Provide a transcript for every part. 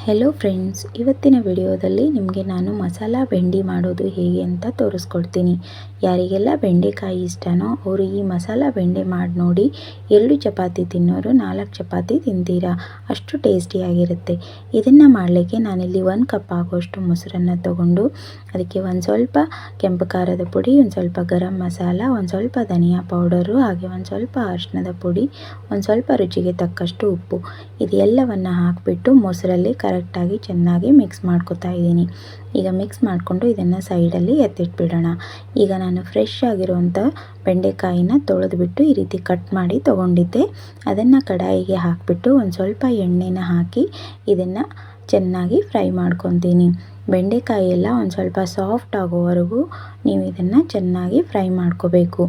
Hello friends, ಇವತ್ತಿನ ವಿಡಿಯೋದಲ್ಲಿ ನಿಮಗೆ ನಾನು ಮಸಾಲ ಬೆಂಡಿ ಮಾಡೋದು ಹೇಗೆ ಅಂತ ತೋರಿಸ್ಕೊಡ್ತೀನಿ. ಯಾರಿಗೆಲ್ಲ ಬೆಂಡೆಕಾಯಿ ಇಷ್ಟನೋ ಅವರು ಈ ಮಸಾಲ ಬೆಂಡೆ ಮಾಡಿ ನೋಡಿ. 2 ಚಪಾತಿ ತಿನ್ನೋರು 4 ಚಪಾತಿ ತಿಂತೀರಾ, ಅಷ್ಟು ಟೇಸ್ಟಿಯಾಗಿರುತ್ತೆ. ಇದನ್ನು ಮಾಡಲಿಕ್ಕೆ ನಾನಿಲ್ಲಿ 1 ಕಪ್ ಆಗೋಷ್ಟು ಮೊಸರನ್ನು ತಗೊಂಡು ಅದಕ್ಕೆ ಒಂದು ಸ್ವಲ್ಪ ಕೆಂಪು ಖಾರದ ಪುಡಿ, ಒಂದು ಸ್ವಲ್ಪ ಗರಂ ಮಸಾಲ, ಒಂದು ಸ್ವಲ್ಪ ಧನಿಯಾ ಪೌಡರು, ಹಾಗೆ ಒಂದು ಸ್ವಲ್ಪ ಅರಿಶಿಣದ ಪುಡಿ, ಒಂದು ಸ್ವಲ್ಪ ರುಚಿಗೆ ತಕ್ಕಷ್ಟು ಉಪ್ಪು, ಇದೆಲ್ಲವನ್ನು ಹಾಕಿಬಿಟ್ಟು ಮೊಸರಲ್ಲಿ ಕರೆಕ್ಟಾಗಿ ಚೆನ್ನಾಗಿ ಮಿಕ್ಸ್ ಮಾಡ್ಕೊತಾ ಇದ್ದೀನಿ. ಈಗ ಮಿಕ್ಸ್ ಮಾಡಿಕೊಂಡು ಇದನ್ನು ಸೈಡಲ್ಲಿ ಎತ್ತಿಟ್ಬಿಡೋಣ. ಈಗ ನಾನು ಫ್ರೆಶ್ ಆಗಿರುವಂಥ ಬೆಂಡೆಕಾಯಿನ ತೊಳೆದುಬಿಟ್ಟು ಈ ರೀತಿ ಕಟ್ ಮಾಡಿ ತೊಗೊಂಡಿದ್ದೆ. ಅದನ್ನು ಕಡಾಯಿಗೆ ಹಾಕಿಬಿಟ್ಟು ಒಂದು ಸ್ವಲ್ಪ ಎಣ್ಣೆನ ಹಾಕಿ ಇದನ್ನು ಚೆನ್ನಾಗಿ ಫ್ರೈ ಮಾಡ್ಕೊತೀನಿ. ಬೆಂಡೆಕಾಯಿ ಎಲ್ಲ ಒಂದು ಸ್ವಲ್ಪ ಸಾಫ್ಟ್ ಆಗೋವರೆಗೂ ನೀವು ಇದನ್ನು ಚೆನ್ನಾಗಿ ಫ್ರೈ ಮಾಡ್ಕೋಬೇಕು.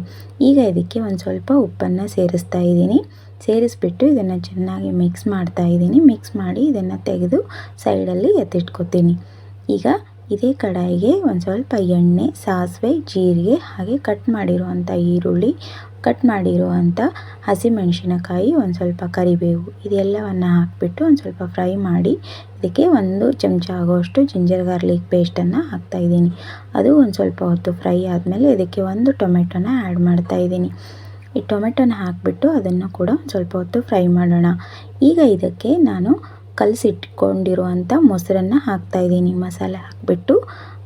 ಈಗ ಇದಕ್ಕೆ ಒಂದು ಸ್ವಲ್ಪ ಉಪ್ಪನ್ನು ಸೇರಿಸ್ತಾ ಇದ್ದೀನಿ. ಸೇರಿಸ್ಬಿಟ್ಟು ಇದನ್ನು ಚೆನ್ನಾಗಿ ಮಿಕ್ಸ್ ಮಾಡ್ತಾ ಇದ್ದೀನಿ. ಮಿಕ್ಸ್ ಮಾಡಿ ಇದನ್ನು ತೆಗೆದು ಸೈಡಲ್ಲಿ ಎತ್ತಿಟ್ಕೊತೀನಿ. ಈಗ ಇದೇ ಕಡಾಯಿಗೆ ಒಂದು ಸ್ವಲ್ಪ ಎಣ್ಣೆ, ಸಾಸಿವೆ, ಜೀರಿಗೆ, ಹಾಗೆ ಕಟ್ ಮಾಡಿರುವಂಥ ಈರುಳ್ಳಿ, ಕಟ್ ಮಾಡಿರುವಂಥ ಹಸಿಮೆಣಸಿನಕಾಯಿ, ಒಂದು ಸ್ವಲ್ಪ ಕರಿಬೇವು, ಇದೆಲ್ಲವನ್ನು ಹಾಕಿಬಿಟ್ಟು ಒಂದು ಸ್ವಲ್ಪ ಫ್ರೈ ಮಾಡಿ ಇದಕ್ಕೆ 1 ಚಮಚ ಆಗೋಷ್ಟು ಜಿಂಜರ್ ಗಾರ್ಲಿಕ್ ಪೇಸ್ಟನ್ನು ಹಾಕ್ತಾಯಿದ್ದೀನಿ. ಅದು ಒಂದು ಸ್ವಲ್ಪ ಹೊತ್ತು ಫ್ರೈ ಆದಮೇಲೆ ಇದಕ್ಕೆ 1 ಟೊಮೆಟೊನ ಆ್ಯಡ್ ಮಾಡ್ತಾಯಿದ್ದೀನಿ. ಈ ಟೊಮೆಟೊನ ಹಾಕಿಬಿಟ್ಟು ಅದನ್ನು ಕೂಡ ಸ್ವಲ್ಪ ಹೊತ್ತು ಫ್ರೈ ಮಾಡೋಣ. ಈಗ ಇದಕ್ಕೆ ನಾನು ಕಲಸಿಟ್ಕೊಂಡಿರುವಂಥ ಮೊಸರನ್ನು ಹಾಕ್ತಾಯಿದ್ದೀನಿ. ಮಸಾಲೆ ಹಾಕಿಬಿಟ್ಟು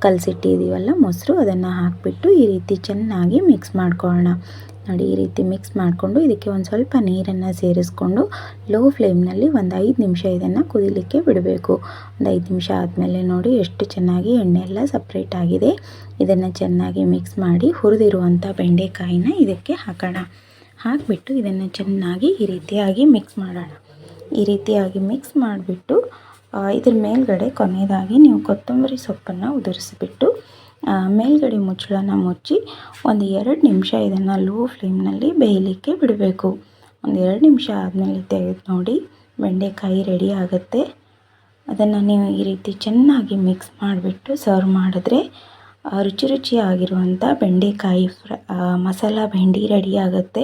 ಕಲಸಿಟ್ಟಿದ್ದೀವಲ್ಲ ಮೊಸರು, ಅದನ್ನು ಹಾಕಿಬಿಟ್ಟು ಈ ರೀತಿ ಚೆನ್ನಾಗಿ ಮಿಕ್ಸ್ ಮಾಡ್ಕೊಳ್ಳೋಣ. ನೋಡಿ, ಈ ರೀತಿ ಮಿಕ್ಸ್ ಮಾಡಿಕೊಂಡು ಇದಕ್ಕೆ ಒಂದು ಸ್ವಲ್ಪ ನೀರನ್ನು ಸೇರಿಸ್ಕೊಂಡು ಲೋ ಫ್ಲೇಮ್ನಲ್ಲಿ ಒಂದು 5 ನಿಮಿಷ ಇದನ್ನು ಕುದಿಲಿಕ್ಕೆ ಬಿಡಬೇಕು. ಒಂದು 5 ನಿಮಿಷ ಆದಮೇಲೆ ನೋಡಿ ಎಷ್ಟು ಚೆನ್ನಾಗಿ ಎಣ್ಣೆ ಎಲ್ಲ ಸಪ್ರೇಟ್ ಆಗಿದೆ. ಇದನ್ನು ಚೆನ್ನಾಗಿ ಮಿಕ್ಸ್ ಮಾಡಿ ಹುರಿದಿರುವಂಥ ಬೆಂಡೆಕಾಯಿನ ಇದಕ್ಕೆ ಹಾಕೋಣ. ಹಾಕಿಬಿಟ್ಟು ಇದನ್ನು ಚೆನ್ನಾಗಿ ಈ ರೀತಿಯಾಗಿ ಮಿಕ್ಸ್ ಮಾಡೋಣ. ಈ ರೀತಿಯಾಗಿ ಮಿಕ್ಸ್ ಮಾಡಿಬಿಟ್ಟು ಇದ್ರ ಮೇಲ್ಗಡೆ ಕೊನೆಯದಾಗಿ ನೀವು ಕೊತ್ತಂಬರಿ ಸೊಪ್ಪನ್ನು ಉದುರಿಸಿಬಿಟ್ಟು ಮೇಲ್ಗಡೆ ಮುಚ್ಚಳನ ಮುಚ್ಚಿ ಒಂದು 2 ನಿಮಿಷ ಇದನ್ನು ಲೋ ಫ್ಲೇಮ್ನಲ್ಲಿ ಬೇಯಲಿಕ್ಕೆ ಬಿಡಬೇಕು. ಒಂದು 2 ನಿಮಿಷ ಆದಮೇಲೆ ತೆಗೆದು ನೋಡಿ, ಬೆಂಡೆಕಾಯಿ ರೆಡಿ ಆಗುತ್ತೆ. ಅದನ್ನು ನೀವು ಈ ರೀತಿ ಚೆನ್ನಾಗಿ ಮಿಕ್ಸ್ ಮಾಡಿಬಿಟ್ಟು ಸರ್ವ್ ಮಾಡಿದ್ರೆ ರುಚಿಯಾಗಿರುವಂಥ ಬೆಂಡೆಕಾಯಿ ಮಸಾಲ ಬೆಂಡಿ ರೆಡಿ ಆಗುತ್ತೆ.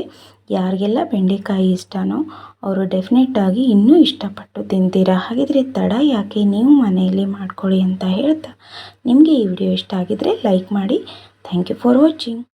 ಯಾರಿಗೆಲ್ಲ ಬೆಂಡೆಕಾಯಿ ಇಷ್ಟನೋ ಅವರು ಡೆಫಿನೆಟ್ಟಾಗಿ ಇನ್ನೂ ಇಷ್ಟಪಟ್ಟು ತಿಂತೀರಾ. ಹಾಗಿದ್ರೆ ತಡ ಯಾಕೆ, ನೀವು ಮನೆಯಲ್ಲಿ ಮಾಡ್ಕೊಳ್ಳಿ ಅಂತ ಹೇಳ್ತಾ, ನಿಮಗೆ ಈ ವಿಡಿಯೋ ಇಷ್ಟ ಆಗಿದ್ರೆ ಲೈಕ್ ಮಾಡಿ. Thank you for watching.